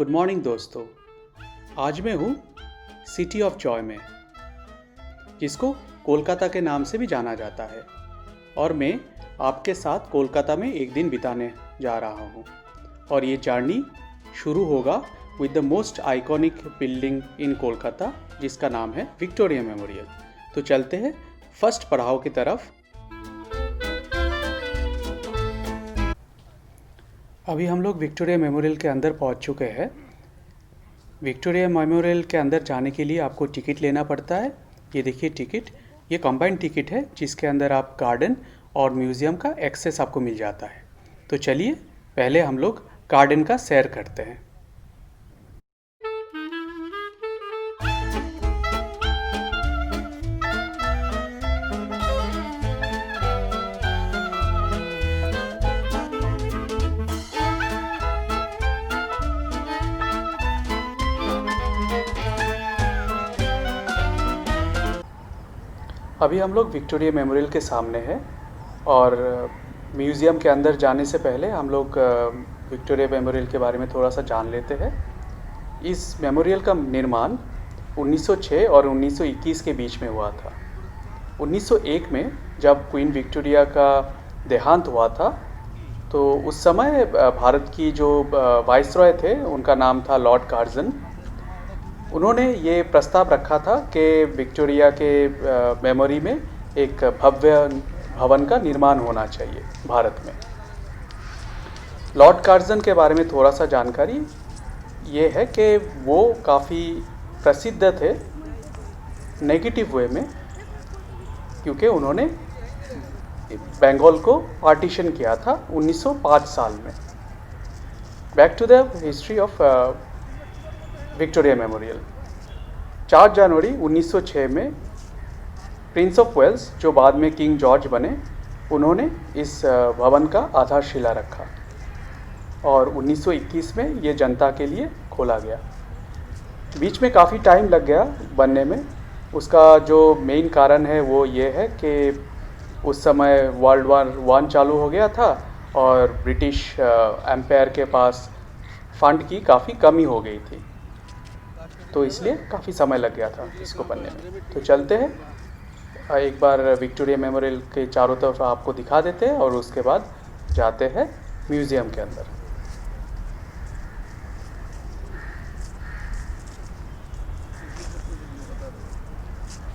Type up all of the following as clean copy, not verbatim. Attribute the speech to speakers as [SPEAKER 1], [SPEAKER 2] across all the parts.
[SPEAKER 1] Good morning दोस्तों। आज मैं हूँ सिटी ऑफ जॉय में, जिसको कोलकाता के नाम से भी जाना जाता है, और मैं आपके साथ कोलकाता में एक दिन बिताने जा रहा हूँ। और ये जर्नी शुरू होगा with the most iconic building in Kolkata, जिसका नाम है विक्टोरिया मेमोरियल। तो चलते हैं फर्स्ट पड़ाव की तरफ। अभी हम लोग विक्टोरिया मेमोरियल के अंदर पहुंच चुके हैं। विक्टोरिया मेमोरियल के अंदर जाने के लिए आपको टिकट लेना पड़ता है। ये देखिए टिकट, ये कंबाइंड टिकट है, जिसके अंदर आप गार्डन और म्यूज़ियम का एक्सेस आपको मिल जाता है। तो चलिए पहले हम लोग गार्डन का सैर करते हैं। अभी हम लोग विक्टोरिया मेमोरियल के सामने हैं, और म्यूज़ियम के अंदर जाने से पहले हम लोग विक्टोरिया मेमोरियल के बारे में थोड़ा सा जान लेते हैं। इस मेमोरियल का निर्माण 1906 और 1921 के बीच में हुआ था। 1901 में जब क्वीन विक्टोरिया का देहांत हुआ था, तो उस समय भारत की जो वाइसरॉय थे, उनका नाम था लॉर्ड कार्जन। उन्होंने ये प्रस्ताव रखा था कि विक्टोरिया के मेमोरी में एक भव्य भवन का निर्माण होना चाहिए भारत में। लॉर्ड कार्जन के बारे में थोड़ा सा जानकारी ये है कि वो काफ़ी प्रसिद्ध थे नेगेटिव वे में, क्योंकि उन्होंने बंगाल को पार्टीशन किया था 1905 साल में। Back to the history of Victoria Memorial. 4 जनवरी 1906 में प्रिंस ऑफ वेल्स, जो बाद में किंग जॉर्ज बने, उन्होंने इस भवन का आधारशिला रखा, और 1921 में ये जनता के लिए खोला गया। बीच में काफ़ी टाइम लग गया बनने में। उसका जो मेन कारण है वो ये है कि उस समय वर्ल्ड वार 1 चालू हो गया था, और ब्रिटिश एम्पायर के पास फंड की काफ़ी कमी हो गई थी, तो इसलिए काफ़ी समय लग गया था इसको बनने में। तो चलते हैं, एक बार विक्टोरिया मेमोरियल के चारों तरफ आपको दिखा देते हैं, और उसके बाद जाते हैं म्यूज़ियम के अंदर।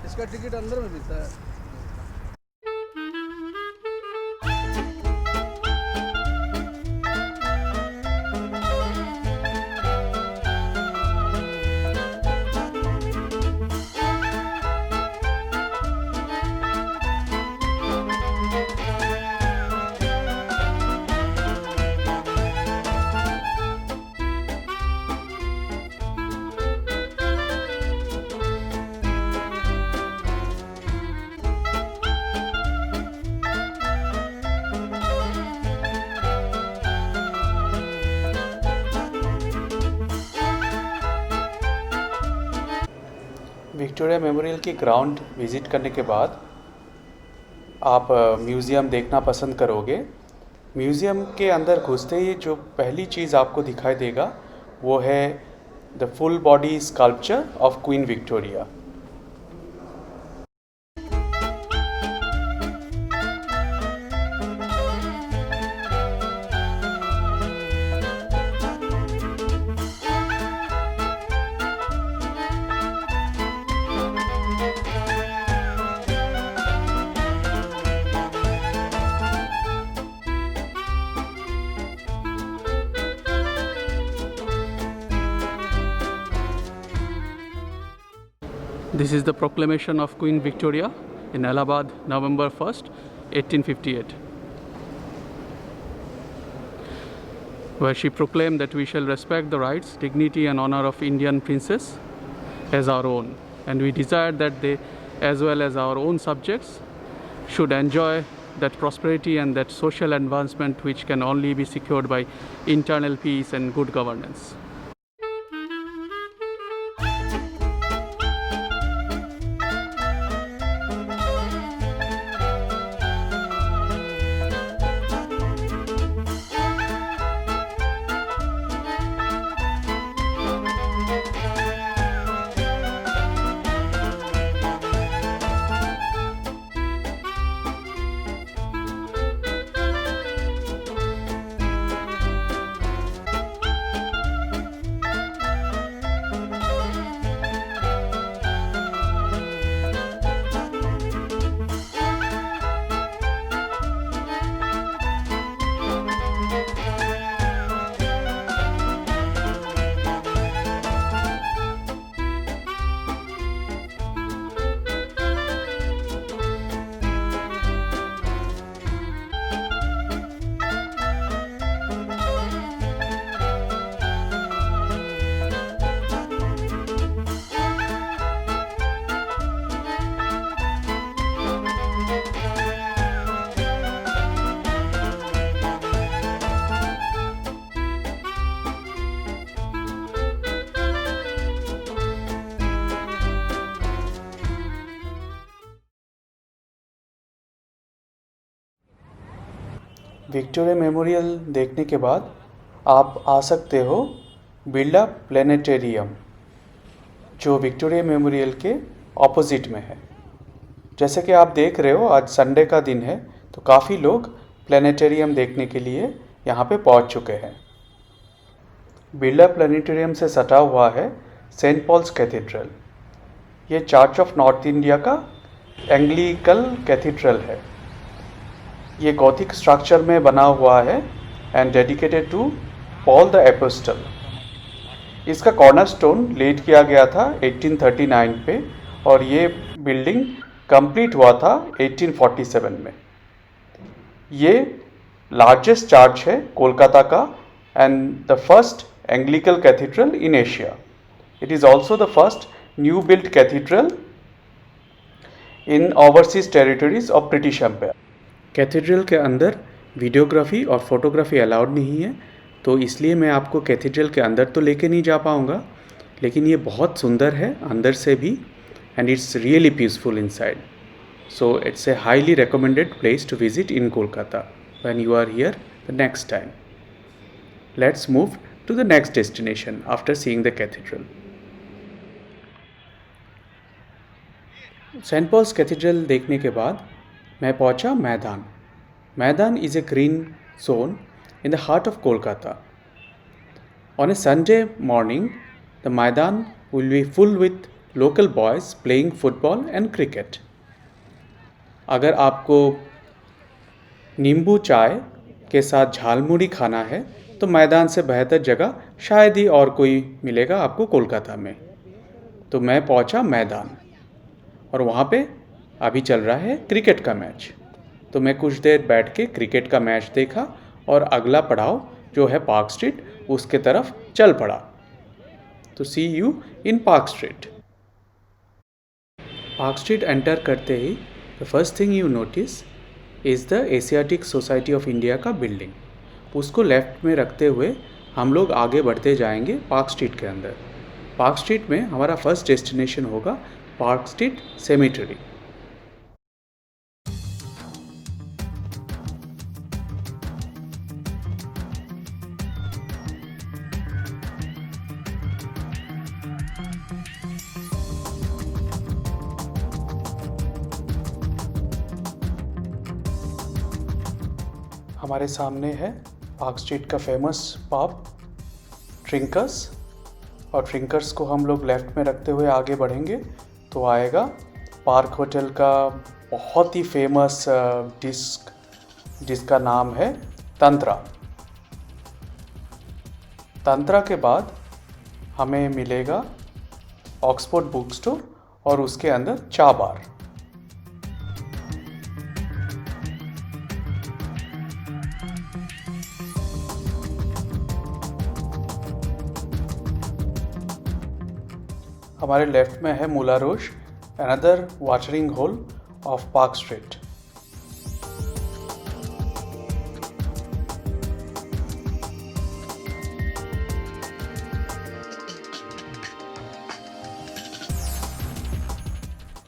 [SPEAKER 2] इसका टिकट अंदर में मिलता है।
[SPEAKER 1] विक्टोरिया मेमोरियल की ग्राउंड विज़िट करने के बाद आप म्यूज़ियम देखना पसंद करोगे। म्यूज़ियम के अंदर घुसते ही जो पहली चीज़ आपको दिखाई देगा वो है the full body sculpture of queen Victoria. This is the proclamation of Queen Victoria in Allahabad, November 1st, 1858, where she proclaimed that we shall respect the rights, dignity and honor of Indian princes as our own, and we desire that they, as well as our own subjects, should enjoy that prosperity and that social advancement which can only be secured by internal peace and good governance. Victoria memorial देखने के बाद आप आ सकते हो Birla planetarium, जो Victoria memorial के opposite में है। जैसे कि आप देख रहे हो आज संडे का दिन है, तो काफ़ी लोग प्लेनेटेरियम देखने के लिए यहाँ पे पहुँच चुके हैं। बिरला प्लेनेटेरियम से सटा हुआ है सेंट पॉल्स कैथेड्रल। ये चर्च ऑफ नॉर्थ इंडिया का एंग्लिकल कैथेड्रल है। ये गॉथिक स्ट्रक्चर में बना हुआ है and dedicated to Paul the apostle. इसका कॉर्नरस्टोन लेट किया गया था 1839 पे और ये बिल्डिंग कंप्लीट हुआ था 1847 में। ये लार्जेस्ट चर्च है कोलकाता का and the first anglical cathedral in Asia. It is also the first new built cathedral in overseas territories of British empire. Cathedral के अंदर वीडियोग्राफी और फोटोग्राफी अलाउड नहीं है, तो इसलिए मैं आपको कैथेड्रल के अंदर तो लेके नहीं जा पाऊँगा, लेकिन ये बहुत सुंदर है अंदर से भी and it's really peaceful inside. So it's a highly recommended place to visit in Kolkata when you are here the next time. Let's move to the next destination after seeing the cathedral. Saint Paul's cathedral देखने के बाद मैं पहुंचा Maidan. Maidan is a green zone in the heart of Kolkata. On a Sunday morning, the Maidan will be full with local boys playing football and cricket. अगर आपको नींबू चाय के साथ झालमुड़ी खाना है तो मैदान से बेहतर जगह शायद ही और कोई मिलेगा आपको कोलकाता में। तो मैं पहुंचा मैदान और वहाँ पे अभी चल रहा है क्रिकेट का मैच। तो मैं कुछ देर बैठ के क्रिकेट का मैच देखा और अगला पड़ाव जो है पार्क स्ट्रीट उसके तरफ चल पड़ा। तो see you in Park Street. Park Street enter करते ही the first thing you notice is the Asiatic Society of India का बिल्डिंग। उसको लेफ्ट में रखते हुए हम लोग आगे बढ़ते जाएंगे पार्क स्ट्रीट के अंदर। पार्क स्ट्रीट में हमारा फर्स्ट डेस्टिनेशन होगा पार्क स्ट्रीट सेमेटरी। हमारे सामने है पार्क स्ट्रीट का फेमस पब ट्रिंकर्स, और ट्रिंकर्स को हम लोग लेफ़्ट में रखते हुए आगे बढ़ेंगे तो आएगा पार्क होटल का बहुत ही फेमस डिश जिसका नाम है तंत्रा। तंत्रा के बाद हमें मिलेगा ऑक्सफोर्ड बुक स्टोर और उसके अंदर चा बार। हमारे लेफ्ट में है Moulin Rouge, another watering hole of Park Street.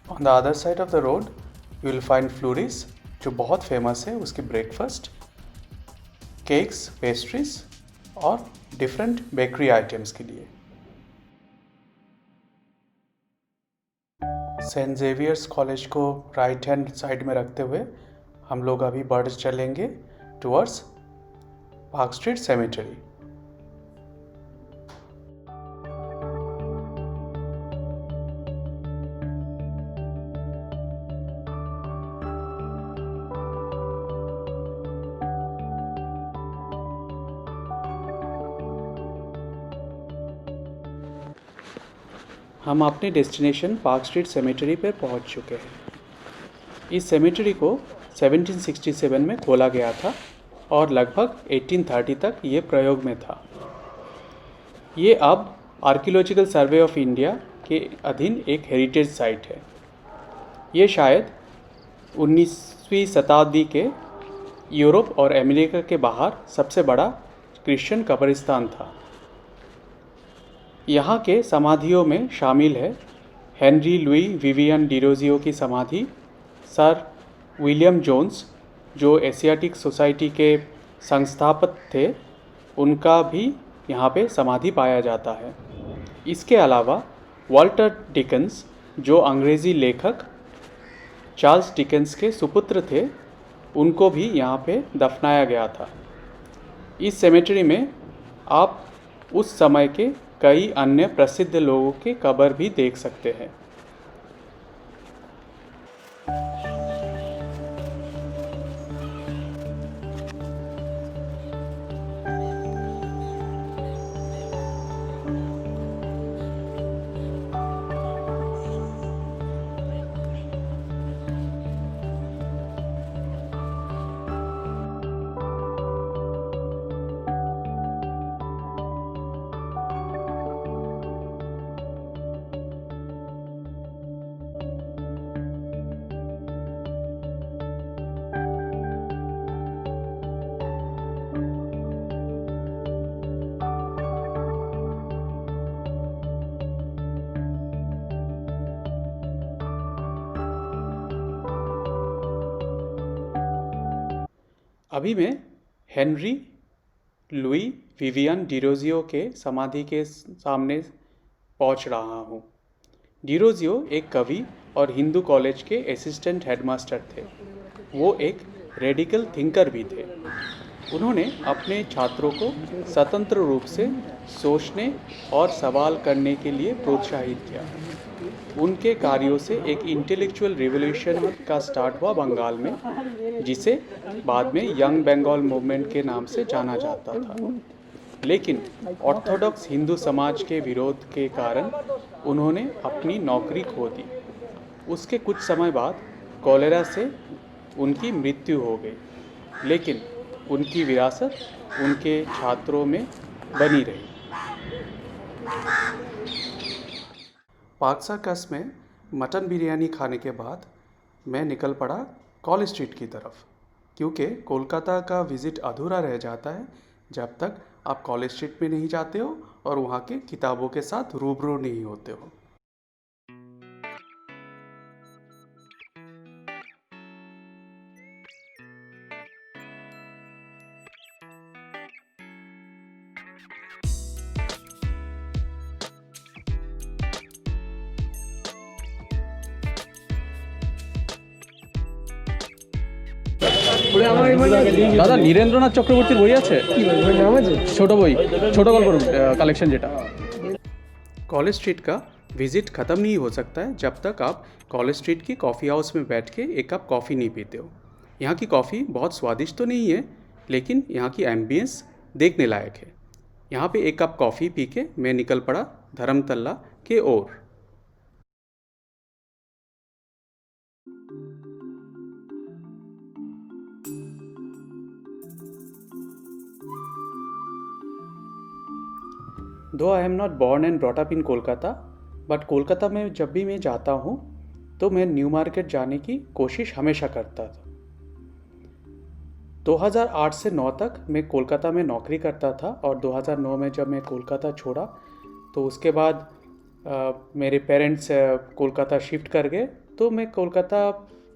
[SPEAKER 1] On the other side of the road you will find Flurys, जो बहुत फेमस है उसकी ब्रेकफास्ट, केक्स, पेस्ट्रीज और डिफरेंट बेकरी आइटम्स के लिए। सेंट जेवियर्स कॉलेज को राइट हैंड साइड में रखते हुए हम लोग अभी बढ़ चलेंगे टुवर्ड्स पार्क स्ट्रीट सेमेटरी। हम अपने डेस्टिनेशन पार्क स्ट्रीट सेमेटरी पर पहुंच चुके हैं। इस सेमेटरी को 1767 में खोला गया था और लगभग 1830 तक ये प्रयोग में था। ये अब आर्कियोलॉजिकल सर्वे ऑफ इंडिया के अधीन एक हेरिटेज साइट है। ये शायद 19वीं शताब्दी के यूरोप और अमेरिका के बाहर सबसे बड़ा क्रिश्चियन कब्रिस्तान था। यहाँ के समाधियों में शामिल है हेनरी लुई विवियन डिरोजियो की समाधि, सर विलियम जोन्स जो एशियाटिक सोसाइटी के संस्थापक थे, उनका भी यहाँ पे समाधि पाया जाता है। इसके अलावा वॉल्टर डिकेंस, जो अंग्रेज़ी लेखक चार्ल्स डिकेंस के सुपुत्र थे, उनको भी यहाँ पे दफनाया गया था। इस सेमेटरी में आप उस समय के कई अन्य प्रसिद्ध लोगों के कब्र भी देख सकते हैं। अभी मैं हेनरी लुई विवियन डिरोजियो के समाधि के सामने पहुंच रहा हूं। डिरोजियो एक कवि और हिंदू कॉलेज के असिस्टेंट हेडमास्टर थे। वो एक रेडिकल थिंकर भी थे। उन्होंने अपने छात्रों को स्वतंत्र रूप से सोचने और सवाल करने के लिए प्रोत्साहित किया। उनके कार्यों से एक इंटेलेक्चुअल रिवॉल्यूशन का स्टार्ट हुआ बंगाल में, जिसे बाद में यंग बंगाल मूवमेंट के नाम से जाना जाता था। लेकिन ऑर्थोडॉक्स हिंदू समाज के विरोध के कारण उन्होंने अपनी नौकरी खो दी। उसके कुछ समय बाद कॉलेरा से उनकी मृत्यु हो गई, लेकिन उनकी विरासत उनके छात्रों में बनी रही। पार्क सर्कस में मटन बिरयानी खाने के बाद मैं निकल पड़ा कॉलेज स्ट्रीट की तरफ, क्योंकि कोलकाता का विज़िट अधूरा रह जाता है जब तक आप कॉलेज स्ट्रीट में नहीं जाते हो और वहाँ के किताबों के साथ रूबरू नहीं होते हो।
[SPEAKER 2] দাদা নীরেন্দ্রনাথ চক্রবর্তীর বই আছে? ছোট বই, ছোট গল্প কালেকশন যেটা।
[SPEAKER 1] कॉलेज स्ट्रीट का विज़िट ख़त्म नहीं हो सकता है जब तक आप कॉलेज स्ट्रीट की कॉफ़ी हाउस में बैठ के एक कप कॉफ़ी नहीं पीते हो। यहाँ की कॉफ़ी बहुत स्वादिष्ट तो नहीं है, लेकिन यहाँ की एम्बियंस देखने लायक है। यहाँ पे एक कप कॉफ़ी पी के मैं निकल पड़ा धर्मतल्ला के ओर। दो I am not born and brought up in Kolkata, but Kolkata में जब भी मैं जाता हूँ तो मैं न्यू मार्केट जाने की कोशिश हमेशा करता था। 2008 से 9 तक मैं कोलकाता में नौकरी करता था और 2009 में जब मैं कोलकाता छोड़ा तो उसके बाद मेरे पेरेंट्स कोलकाता शिफ्ट कर गए, तो मैं कोलकाता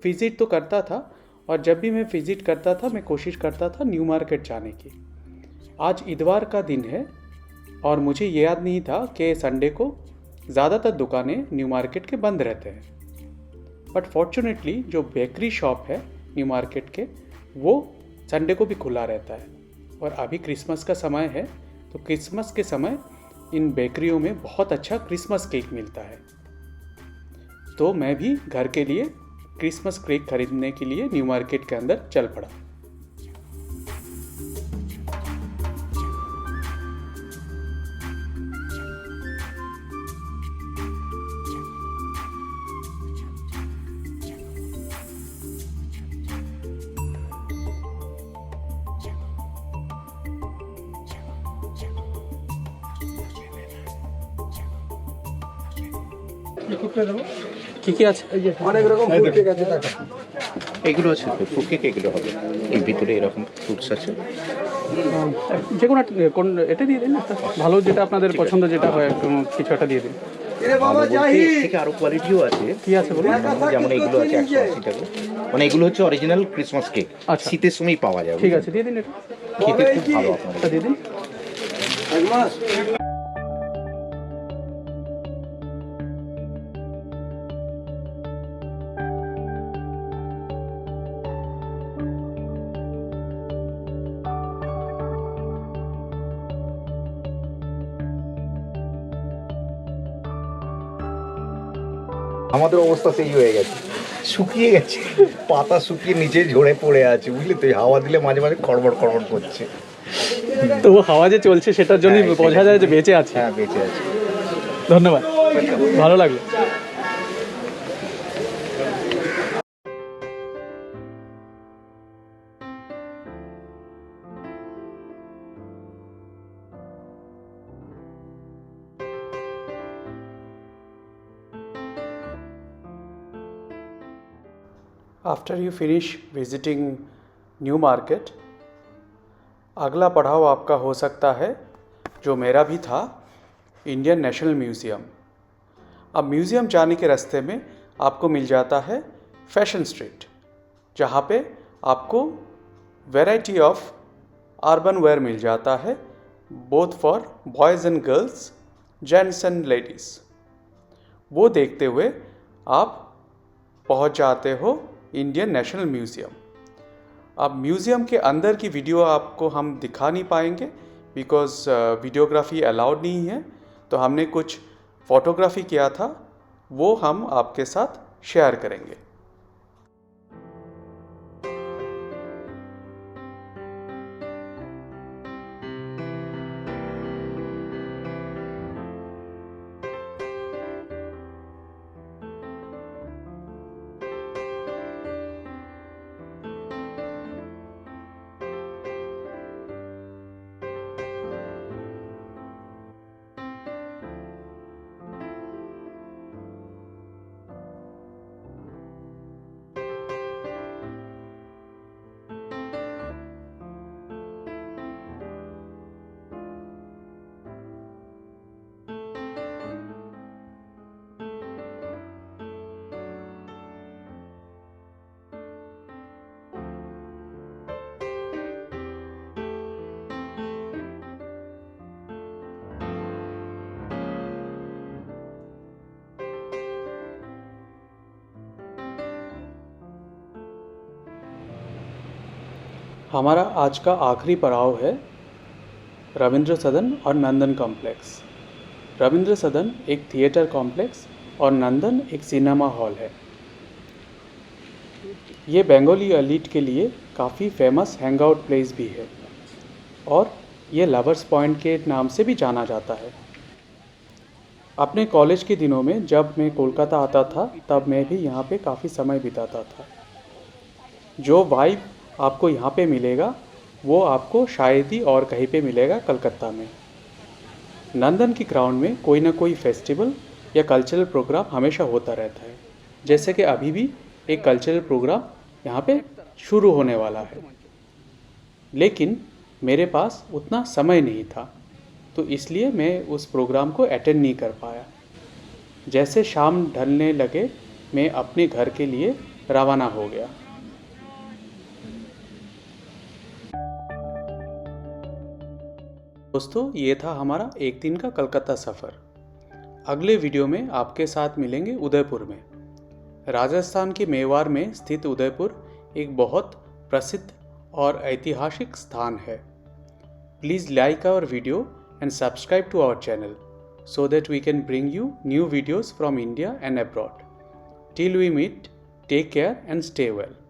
[SPEAKER 1] विज़िट तो करता था और जब भी मैं विज़िट करता था मैं कोशिश करता था न्यू मार्केट जाने की। आज इतवार का दिन है और मुझे ये याद नहीं था कि संडे को ज़्यादातर दुकानें न्यू मार्केट के बंद रहते हैं। बट फॉर्चुनेटली जो बेकरी शॉप है न्यू मार्केट के, वो संडे को भी खुला रहता है। और अभी क्रिसमस का समय है, तो क्रिसमस के समय इन बेकरियों में बहुत अच्छा क्रिसमस केक मिलता है। तो मैं भी घर के लिए क्रिसमस केक खरीदने के लिए न्यू मार्केट के अंदर चल पड़ा। কি কি আছে?
[SPEAKER 2] অনেক রকম ফুড কেক আছে। টাকা
[SPEAKER 3] এগুলো আছে তো, ফ্রুট কেক এগুলো হবে। এর ভিতরে এরকম ফ্রুটস আছে।
[SPEAKER 1] যে কোনো কোন এটা দিয়ে দিন একটা ভালো, যেটা আপনাদের পছন্দ যেটা হয় কিছু একটা দিয়ে দিন।
[SPEAKER 3] ভালো বলতে এর থেকে আরো কোয়ালিটিও আছে।
[SPEAKER 2] কি আছে বলুন?
[SPEAKER 3] যেমন এগুলো আছে 180 টাকা, মানে এগুলো হচ্ছে অরিজিনাল ক্রিসমাস কেক,
[SPEAKER 2] আচ্ছা।
[SPEAKER 3] শীতের সময় পাওয়া যায়।
[SPEAKER 2] ঠিক আছে, দিয়ে দিন এটা।
[SPEAKER 3] খেতে খুব ভালো আপনার।
[SPEAKER 2] এটা দিয়ে দিন।
[SPEAKER 3] আমাদের অবস্থা সেই হয়ে গেছে, শুকিয়ে গেছে, পাতা শুকিয়ে নিচে ঝরে পড়ে আছে, বুঝলি তো? হাওয়া দিলে মাঝে মাঝে খড়বড় খড়বড় করছে।
[SPEAKER 2] তো হাওয়া যে চলছে সেটার জন্যই
[SPEAKER 3] হ্যাঁ,
[SPEAKER 2] বোঝা যায় যে বেঁচে আছে।
[SPEAKER 3] হ্যাঁ, বেঁচে আছে।
[SPEAKER 2] ধন্যবাদ, ভালো লাগলো।
[SPEAKER 1] After you finish visiting new market, अगला पड़ाव आपका हो सकता है, जो मेरा भी था, इंडियन नेशनल म्यूज़ियम। अब म्यूज़ियम जाने के रास्ते में आपको मिल जाता है फैशन स्ट्रीट, जहाँ पे आपको वैरायटी ऑफ अर्बन वेयर मिल जाता है, both for boys and girls, gents and ladies. वो देखते हुए आप पहुँच जाते हो इंडियन नेशनल म्यूज़ियम। अब म्यूज़ियम के अंदर की वीडियो आपको हम दिखा नहीं पाएंगे, बिकॉज़ वीडियोग्राफी अलाउड नहीं है, तो हमने कुछ फ़ोटोग्राफी किया था, वो हम आपके साथ शेयर करेंगे। हमारा आज का आखिरी पड़ाव है रविंद्र सदन और नंदन कॉम्प्लेक्स। रविंद्र सदन एक थिएटर कॉम्प्लेक्स और नंदन एक सिनेमा हॉल है। ये बंगाली एलीट के लिए काफ़ी फेमस हैंगआउट प्लेस भी है और ये लवर्स पॉइंट के नाम से भी जाना जाता है। अपने कॉलेज के दिनों में जब मैं कोलकाता आता था, तब मैं भी यहाँ पे काफ़ी समय बिताता था। जो वाइब आपको यहाँ पे मिलेगा वो आपको शायद ही और कहीं पे मिलेगा कलकत्ता में। नंदन की ग्राउंड में कोई ना कोई फेस्टिवल या कल्चरल प्रोग्राम हमेशा होता रहता है, जैसे कि अभी भी एक कल्चरल प्रोग्राम यहाँ पे शुरू होने वाला है, लेकिन मेरे पास उतना समय नहीं था, तो इसलिए मैं उस प्रोग्राम को अटेंड नहीं कर पाया। जैसे शाम ढलने लगे मैं अपने घर के लिए रवाना हो गया। दोस्तों, ये था हमारा एक दिन का कलकत्ता सफ़र। अगले वीडियो में आपके साथ मिलेंगे उदयपुर में। राजस्थान के मेवाड़ में स्थित उदयपुर एक बहुत प्रसिद्ध और ऐतिहासिक स्थान है। Please like our video and subscribe to our channel so that we can bring you new videos from India and abroad. Till we meet, take care and stay well.